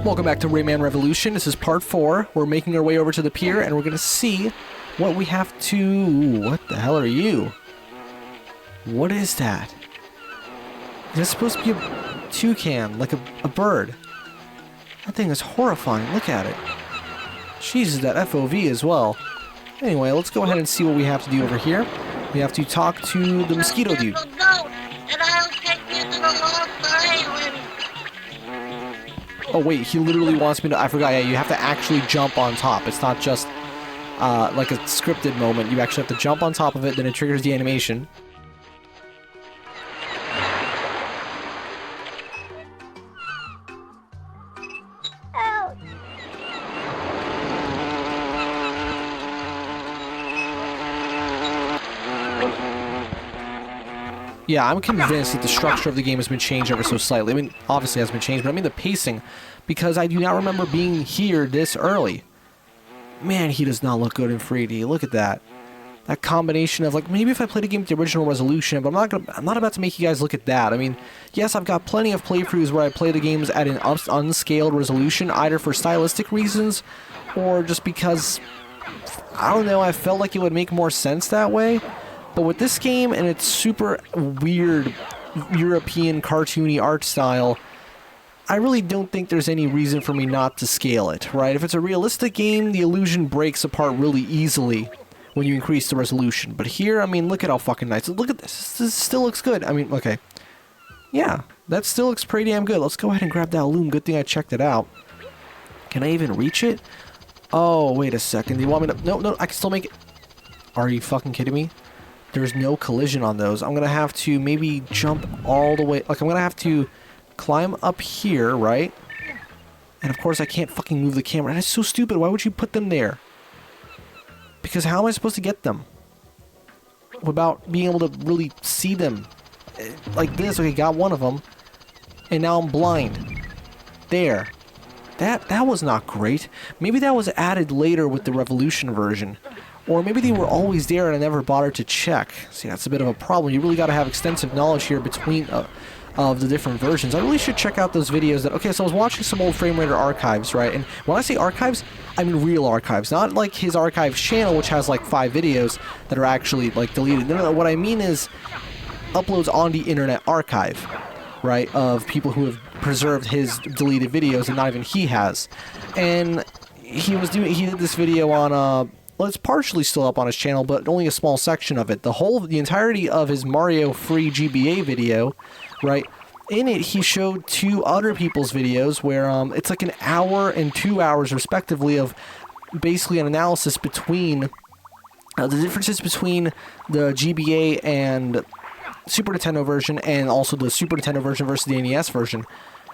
Welcome back to Rayman Revolution. This is part 4. We're making our way over to the pier, and we're going to see what we have to... What the hell are you? What is that? Is that supposed to be a toucan, like a bird? That thing is horrifying. Look at it. Jesus, that FOV as well. Anyway, let's go ahead and see what we have to do over here. We have to talk to the mosquito dude. And I'll take you to the Lost Island. Oh wait, he literally wants me to... I forgot, yeah, you have to actually jump on top. It's not just like a scripted moment. You actually have to jump on top of it, then it triggers the animation. Yeah, I'm convinced that the structure of the game has been changed ever so slightly. I mean, obviously it has been changed, but I mean the pacing, because I do not remember being here this early. Man, he does not look good in 3D. Look at that. That combination of, like, maybe if I played a game with the original resolution, but I'm not about to make you guys look at that. I mean, yes, I've got plenty of playthroughs where I play the games at an unscaled resolution, either for stylistic reasons, or just because, I don't know, I felt like it would make more sense that way. But with this game and its super weird European cartoony art style, I really don't think there's any reason for me not to scale it, right? If it's a realistic game, the illusion breaks apart really easily when you increase the resolution. But here, I mean, look at how fucking nice. Look at this. This still looks good. I mean, okay. Yeah, that still looks pretty damn good. Let's go ahead and grab that loom. Good thing I checked it out. Can I even reach it? Oh, wait a second. Do you want me to... No, I can still make it. Are you fucking kidding me? There's no collision on those. I'm going to have to maybe jump all the way... Like, I'm going to have to climb up here, right? And, of course, I can't fucking move the camera. That's so stupid. Why would you put them there? Because how am I supposed to get them? Without being able to really see them. Like this. Okay, got one of them. And now I'm blind. There. That was not great. Maybe that was added later with the Revolution version. Or maybe they were always there and I never bothered to check. See, that's a bit of a problem. You really got to have extensive knowledge here between of the different versions. I really should check out those videos that... Okay, so I was watching some old Frame Raider archives, right? And when I say archives, I mean real archives. Not like his archives channel, which has like 5 videos that are actually like deleted. No, what I mean is uploads on the Internet Archive, right? Of people who have preserved his deleted videos and not even he has. And he did this video on... Well, it's partially still up on his channel, but only a small section of it. The entirety of his Mario free GBA video, right? In it, he showed 2 other people's videos where it's like an hour and 2 hours, respectively, of basically an analysis between the differences between the GBA and Super Nintendo version, and also the Super Nintendo version versus the NES version.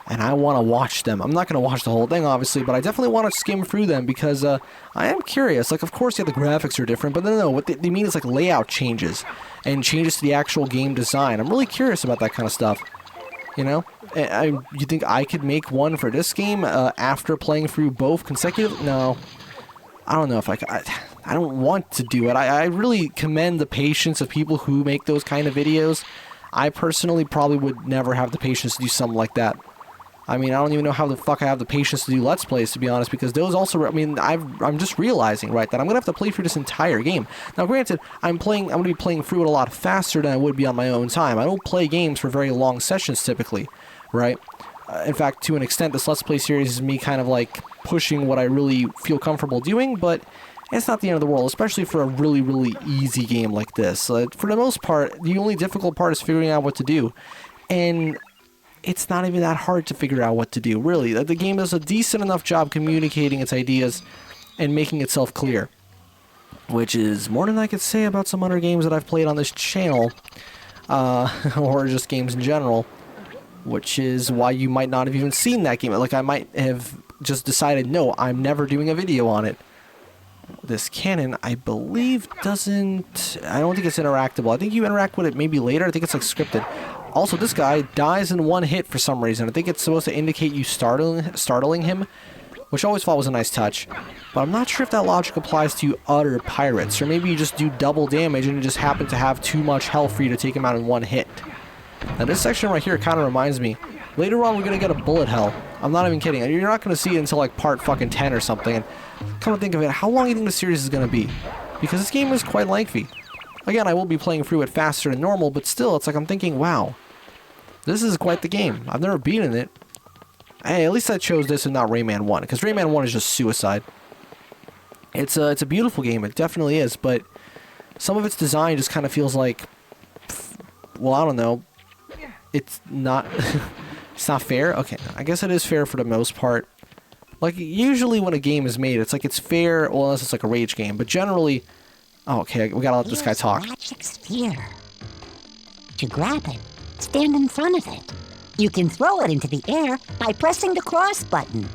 And I want to watch them. I'm not going to watch the whole thing, obviously, but I definitely want to skim through them because I am curious. Like, of course, yeah, the graphics are different, but no, what they mean is, like, layout changes and changes to the actual game design. I'm really curious about that kind of stuff, you know? You think I could make one for this game after playing through both consecutive? No. I don't know if I could. I don't want to do it. I really commend the patience of people who make those kind of videos. I personally probably would never have the patience to do something like that. I mean, I don't even know how the fuck I have the patience to do Let's Plays, to be honest, because those also, I mean, I'm just realizing, right, that I'm going to have to play through this entire game. Now, granted, I'm going to be playing through it a lot faster than I would be on my own time. I don't play games for very long sessions, typically, right? In fact, to an extent, this Let's Play series is me kind of, like, pushing what I really feel comfortable doing, but it's not the end of the world, especially for a really, really easy game like this. For the most part, the only difficult part is figuring out what to do, and... it's not even that hard to figure out what to do, really. The game does a decent enough job communicating its ideas and making itself clear. Which is more than I could say about some other games that I've played on this channel. Or just games in general. Which is why you might not have even seen that game. Like, I might have just decided, no, I'm never doing a video on it. This cannon, I believe, doesn't... I don't think it's interactable. I think you interact with it maybe later. I think it's, like, scripted. Also, this guy dies in one hit for some reason. I think it's supposed to indicate you startling him, which I always thought was a nice touch. But I'm not sure if that logic applies to other pirates, or maybe you just do double damage and you just happen to have too much health for you to take him out in one hit. Now, this section right here kind of reminds me. Later on, we're going to get a bullet hell. I'm not even kidding. You're not going to see it until like part fucking 10 or something. And come to think of it, how long do you think the series is going to be? Because this game is quite lengthy. Again, I will be playing through it faster than normal, but still, it's like I'm thinking, wow, this is quite the game. I've never beaten it. Hey, at least I chose this and not Rayman 1, because Rayman 1 is just suicide. It's a beautiful game, it definitely is, but some of its design just kind of feels like, well, I don't know, it's not, it's not fair? Okay, I guess it is fair for the most part. Like, usually when a game is made, it's like it's fair, well, unless it's like a rage game, but generally, oh, okay, we gotta let this guy talk. Magic sphere. To grab it, stand in front of it. You can throw it into the air by pressing the cross button.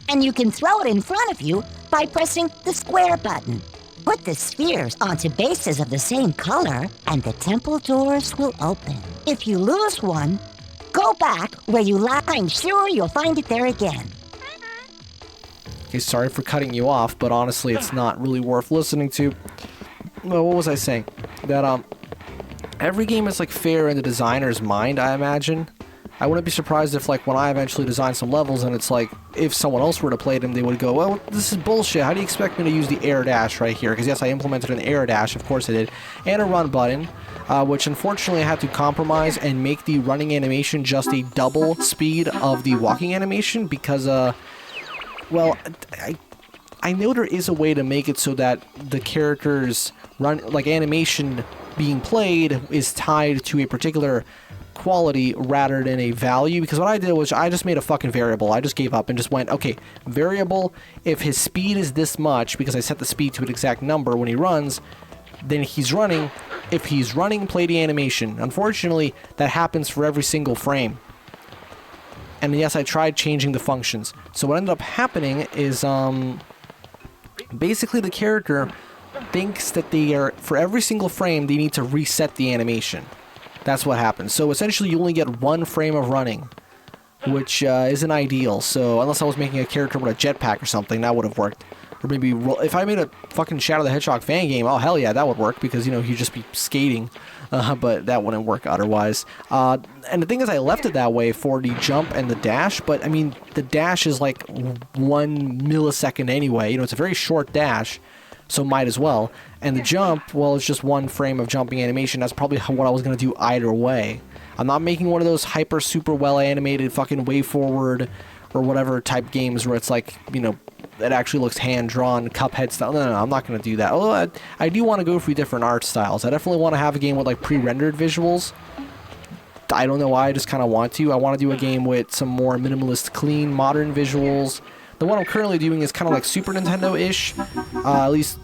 And you can throw it in front of you by pressing the square button. Put the spheres onto bases of the same color, and the temple doors will open. If you lose one, go back where you left. I'm sure you'll find it there again. Okay, sorry for cutting you off, but honestly, it's not really worth listening to. Well, what was I saying? That, every game is, like, fair in the designer's mind, I imagine. I wouldn't be surprised if, like, when I eventually design some levels and it's like, if someone else were to play them, they would go, well, this is bullshit. How do you expect me to use the air dash right here? Because, yes, I implemented an air dash, of course I did, and a run button, which unfortunately I had to compromise and make the running animation just a double speed of the walking animation because, well, I know there is a way to make it so that the character's animation being played is tied to a particular quality rather than a value, because what I did was I just made a fucking variable. I just gave up and just went, okay, variable, if his speed is this much, because I set the speed to an exact number when he runs, then he's running. If he's running, play the animation. Unfortunately, that happens for every single frame. And yes, I tried changing the functions. So what ended up happening is, basically the character thinks that they are, for every single frame, they need to reset the animation. That's what happens. So essentially you only get one frame of running, which isn't ideal. So unless I was making a character with a jetpack or something, that would have worked. Or maybe, if I made a fucking Shadow the Hedgehog fan game, oh hell yeah, that would work, because, you know, he'd just be skating. But that wouldn't work otherwise. And the thing is, I left it that way for the jump and the dash, but I mean, the dash is like 1 millisecond anyway. You know, it's a very short dash, so might as well. And the jump, well, it's just one frame of jumping animation. That's probably what I was going to do either way. I'm not making one of those hyper super well animated fucking way forward or whatever type games where it's like, you know, it actually looks hand-drawn, Cuphead style. No, I'm not going to do that. Although I do want to go through different art styles. I definitely want to have a game with like pre-rendered visuals. I don't know why, I just kind of want to. I want to do a game with some more minimalist, clean, modern visuals. The one I'm currently doing is kind of like Super Nintendo-ish, at least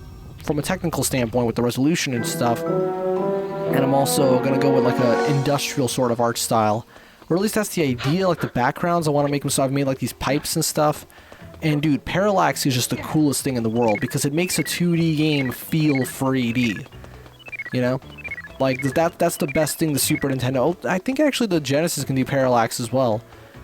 from a technical standpoint with the resolution and stuff. And I'm also going to go with like a industrial sort of art style. Or at least that's the idea, like the backgrounds. I want to make them so I've made like these pipes and stuff. And dude, parallax is just the coolest thing in the world because it makes a 2D game feel 3D. You know? Like, that's the best thing the Super Nintendo... I think actually the Genesis can do parallax as well.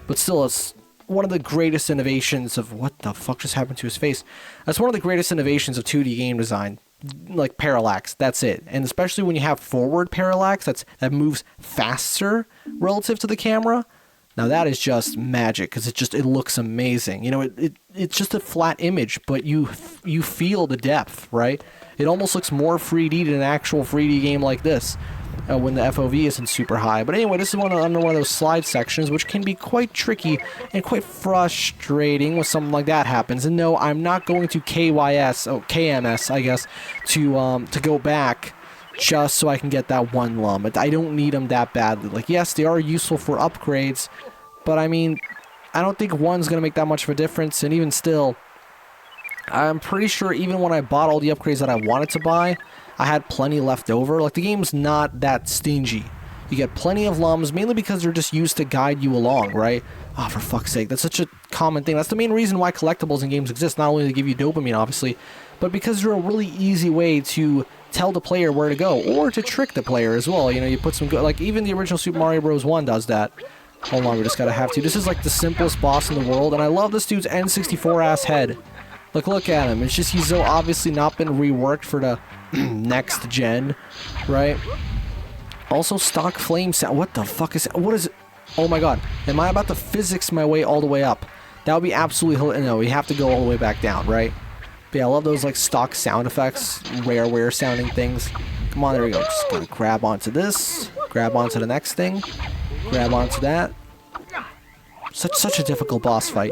But still, it's one of the greatest innovations of... What the fuck just happened to his face? That's one of the greatest innovations of 2D game design. Like, parallax. That's it. And especially when you have forward parallax, that moves faster relative to the camera. Now that is just magic, because it looks amazing. You know, it's just a flat image, but you feel the depth, right? It almost looks more 3D than an actual 3D game like this, when the FOV isn't super high. But anyway, this is under one of those slide sections, which can be quite tricky and quite frustrating when something like that happens. And no, I'm not going to KMS, I guess, to go back just so I can get that one lum. I don't need them that badly. Like, yes, they are useful for upgrades, but I mean, I don't think one's going to make that much of a difference, and even still, I'm pretty sure even when I bought all the upgrades that I wanted to buy, I had plenty left over. Like, the game's not that stingy. You get plenty of lums, mainly because they're just used to guide you along, right? Oh, for fuck's sake, that's such a common thing. That's the main reason why collectibles in games exist, not only to give you dopamine, obviously, but because they're a really easy way to tell the player where to go, or to trick the player as well. You know, you put some good, like, even the original Super Mario Bros. 1 does that. Hold on, we just gotta have to. This is like the simplest boss in the world, and I love this dude's N64 ass head. Like, look at him. It's just, he's so obviously not been reworked for the next gen, right? Also, stock flame sound. What the fuck is that? What is it? Oh my god. Am I about to physics my way all the way up? That would be absolutely... No, we have to go all the way back down, right? But yeah, I love those like stock sound effects, rare sounding things. Come on, there we go. Just gotta grab onto this, grab onto the next thing, grab onto that. Such a difficult boss fight.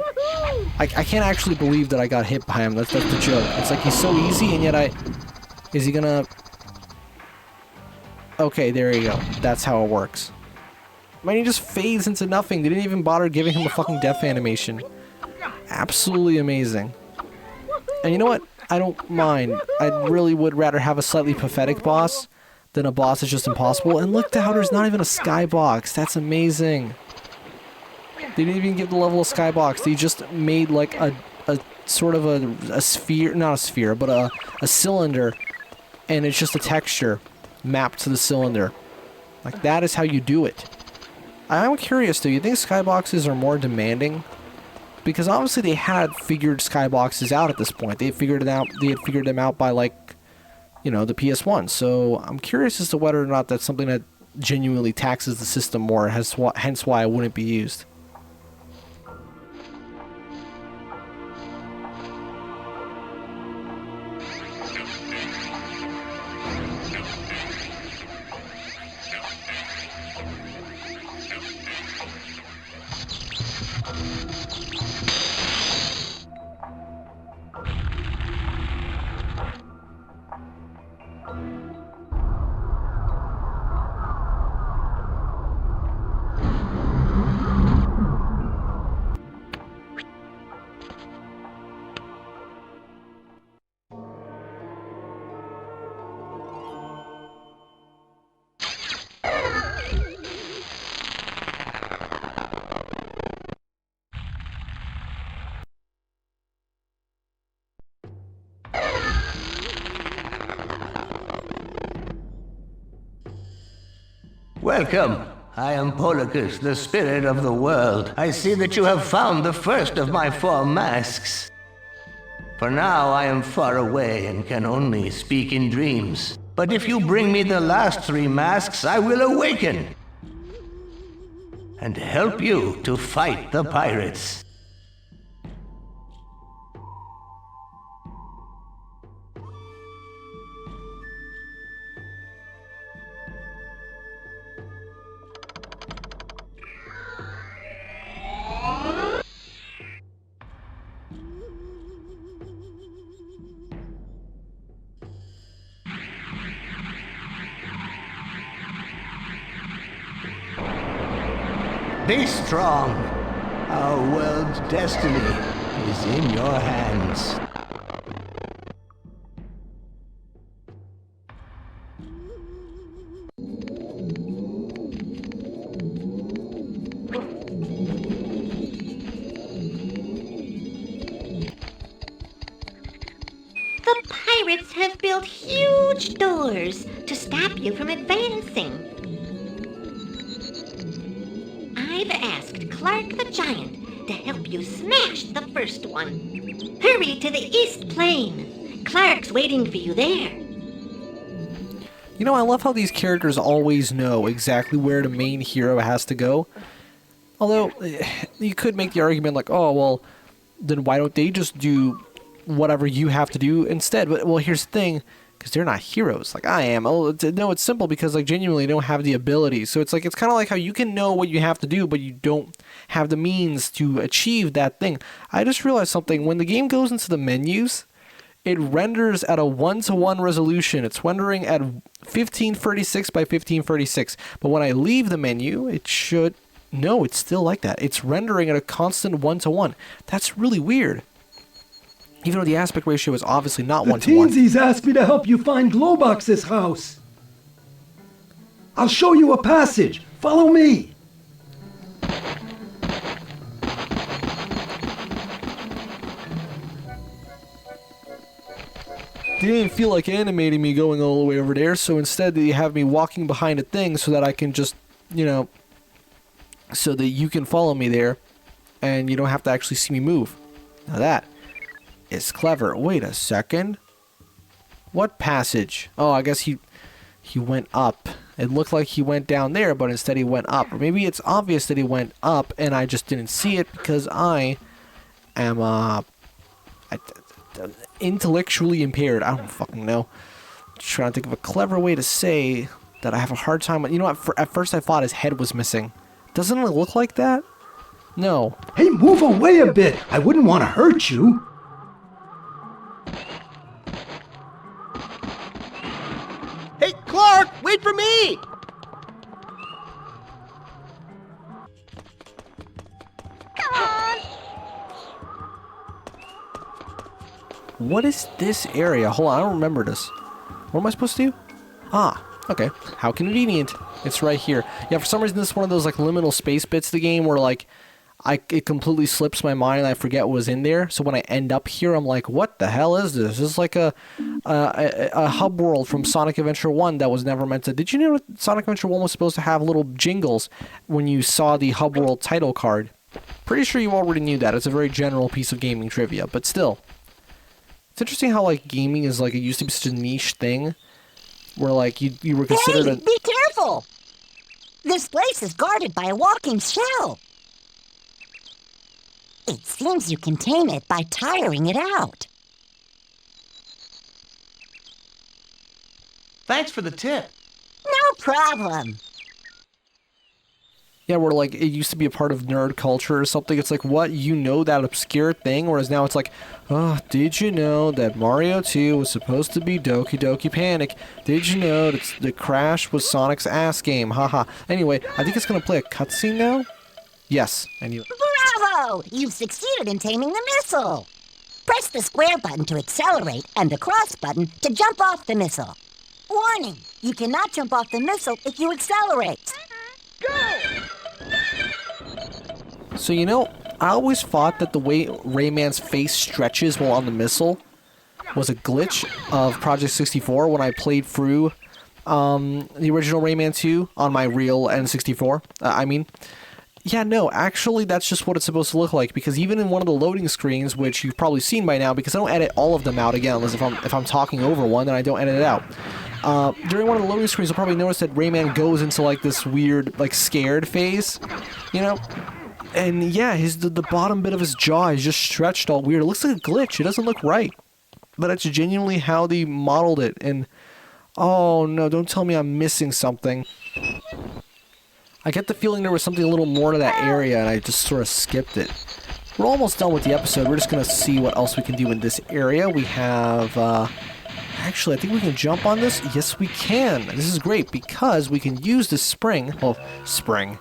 I can't actually believe that I got hit by him. That's the joke. It's like he's so easy, and yet is he gonna... Okay, there you go. That's how it works. Man, he just fades into nothing. They didn't even bother giving him a fucking death animation. Absolutely amazing. And you know what? I don't mind. I really would rather have a slightly pathetic boss than a boss that's just impossible. And look how there's not even a skybox. That's amazing. They didn't even give the level of skybox. They just made like a sort of a sphere, not a sphere, but a cylinder. And it's just a texture mapped to the cylinder. Like, that is how you do it. I'm curious, do you think skyboxes are more demanding? Because obviously they had figured skyboxes out at this point. They had figured it out. They had figured them out by, like, you know, the PS1. So I'm curious as to whether or not that's something that genuinely taxes the system more, hence why it wouldn't be used. Welcome. I am Polycus, the spirit of the world. I see that you have found the first of my 4 masks. For now, I am far away and can only speak in dreams. But if you bring me the last 3 masks, I will awaken and help you to fight the pirates. Be strong. Our world's destiny is in your hands. The pirates have built huge doors to stop you from advancing. I've asked Clark the Giant to help you smash the first one. Hurry to the East Plain. Clark's waiting for you there. You know, I love how these characters always know exactly where the main hero has to go. Although, you could make the argument like, oh, well, then why don't they just do whatever you have to do instead? But, well, here's the thing. Because they're not heroes like I am. Oh, no, it's simple because, like, genuinely don't have the ability. So it's like, it's kind of like how you can know what you have to do, but you don't have the means to achieve that thing. I just realized something. When the game goes into the menus, it renders at a 1-to-1 resolution. It's rendering at 1536 by 1536. But when I leave the menu, it should... No, it's still like that. It's rendering at a constant 1-to-1. That's really weird. Even though the aspect ratio is obviously not 1-to-1. The teensies asked me to help you find Globox's house. I'll show you a passage. Follow me. They didn't feel like animating me going all the way over there, so instead they have me walking behind a thing so that I can just, you know, so that you can follow me there and you don't have to actually see me move. Now that is clever. Wait a second. What passage? Oh, I guess he went up. It looked like he went down there, but instead he went up. Or maybe it's obvious that he went up and I just didn't see it because I am intellectually impaired. I don't fucking know. Just trying to think of a clever way to say that I have a hard time. You know what? At first I thought his head was missing. Doesn't it look like that? No. Hey, move away a bit. I wouldn't want to hurt you. Hey, Clark, wait for me! What is this area? Hold on, I don't remember this. What am I supposed to do? Ah, okay. How convenient. It's right here. Yeah, for some reason this is one of those like liminal space bits of the game where like it completely slips my mind and I forget what was in there. So when I end up here, I'm like, what the hell is this? This is like a hub world from Sonic Adventure 1 that was never meant to... Did you know that Sonic Adventure 1 was supposed to have little jingles when you saw the hub world title card? Pretty sure you already knew that. It's a very general piece of gaming trivia, but still. It's interesting how like gaming is like, it used to be such a niche thing where like you were considered Hey, be careful! This place is guarded by a walking shell. It seems you can tame it by tiring it out. Thanks for the tip. No problem. Yeah, where like it used to be a part of nerd culture or something. It's like, what, you know that obscure thing? Whereas now it's like, oh, did you know that Mario 2 was supposed to be Doki Doki Panic? Did you know that the Crash was Sonic's ass game? Haha. Anyway, I think it's gonna play a cutscene now. Yes, I knew it. Bravo! You've succeeded in taming the missile. Press the square button to accelerate and the cross button to jump off the missile. Warning! You cannot jump off the missile if you accelerate. So, you know, I always thought that the way Rayman's face stretches while on the missile was a glitch of Project 64 when I played through the original Rayman 2 on my real N64. Yeah, no, actually that's just what it's supposed to look like, because even in one of the loading screens, which you've probably seen by now, because I don't edit all of them out again, unless if I'm talking over one, then I don't edit it out. During one of the loading screens, you'll probably notice that Rayman goes into like this weird, like scared phase, you know? And yeah, the bottom bit of his jaw is just stretched all weird. It looks like a glitch. It doesn't look right. But it's genuinely how they modeled it. And oh no, don't tell me I'm missing something. I get the feeling there was something a little more to that area and I just sort of skipped it. We're almost done with the episode. We're just going to see what else we can do in this area. We have... Actually, I think we can jump on this. Yes, we can. This is great because we can use the spring. Oh, spring.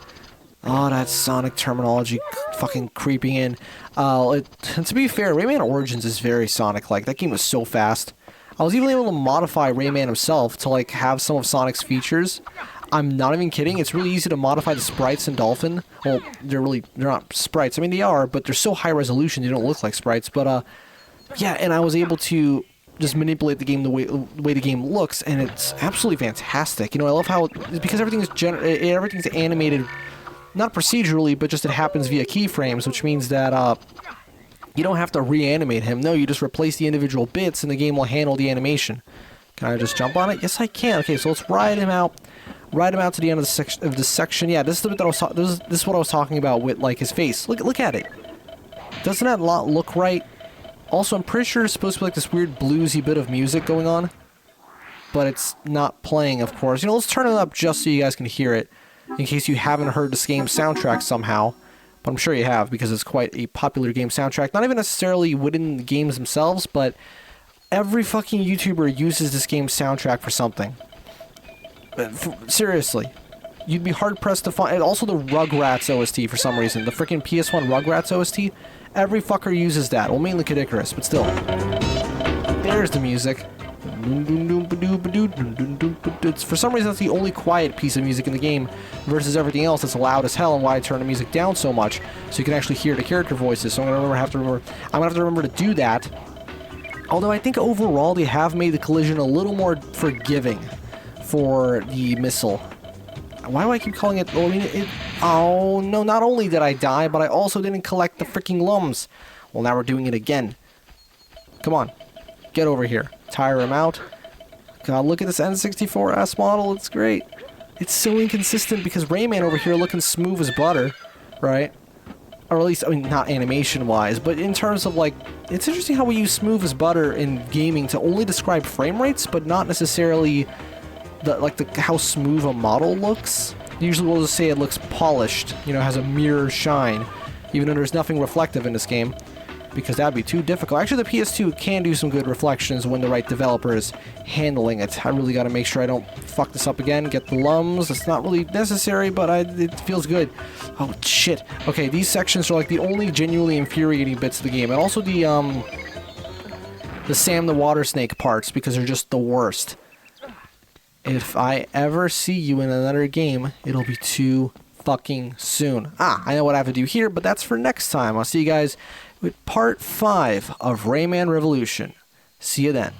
Oh, that Sonic terminology fucking creeping in. To be fair, Rayman Origins is very Sonic-like. That game was so fast. I was even able to modify Rayman himself to like have some of Sonic's features. I'm not even kidding. It's really easy to modify the sprites in Dolphin. Well, they're not sprites. I mean, they are, but they're so high resolution they don't look like sprites. But yeah, and I was able to just manipulate the game the way the game looks, and it's absolutely fantastic. You know, I love how because everything's animated, not procedurally, but just it happens via keyframes, which means that you don't have to reanimate him. No, you just replace the individual bits, and the game will handle the animation. Can I just jump on it? Yes, I can. Okay, so let's ride him out. Ride him out to the end of the section. Yeah, this is the bit that this is what I was talking about with like his face. Look at it. Doesn't that not look right? Also, I'm pretty sure it's supposed to be like this weird bluesy bit of music going on, but it's not playing, of course. You know, let's turn it up just so you guys can hear it, in case you haven't heard this game's soundtrack somehow. But I'm sure you have, because it's quite a popular game soundtrack. Not even necessarily within the games themselves, but every fucking YouTuber uses this game's soundtrack for something. Seriously. You'd be hard-pressed to find... And also the Rugrats OST, for some reason. The freaking PS1 Rugrats OST. Every fucker uses that. Well, mainly Kid Icarus, but still. There's the music. For some reason, that's the only quiet piece of music in the game, versus everything else that's loud as hell, and why I turn the music down so much, so you can actually hear the character voices. So I'm gonna have to remember to do that. Although I think overall they have made the collision a little more forgiving for the missile. Why do I keep calling it... Oh, no, not only did I die, but I also didn't collect the freaking lums. Well, now we're doing it again. Come on. Get over here. Tire him out. God, look at this N64S model. It's great. It's so inconsistent because Rayman over here looking smooth as butter, right? or at least, I mean, not animation-wise, but in terms of, like, it's interesting how we use smooth as butter in gaming to only describe frame rates, but not necessarily how smooth a model looks. Usually we'll just say it looks polished, you know, has a mirror shine, even though there's nothing reflective in this game, because that'd be too difficult. Actually, the PS2 can do some good reflections when the right developer is handling it. I really got to make sure I don't fuck this up again. Get the lums. It's not really necessary, but it feels good. Oh, shit. Okay, these sections are like the only genuinely infuriating bits of the game. And also the Sam the Water Snake parts, because they're just the worst. If I ever see you in another game, it'll be too fucking soon. I know what I have to do here, but that's for next time. I'll see you guys with part 5 of Rayman Revolution. See you then.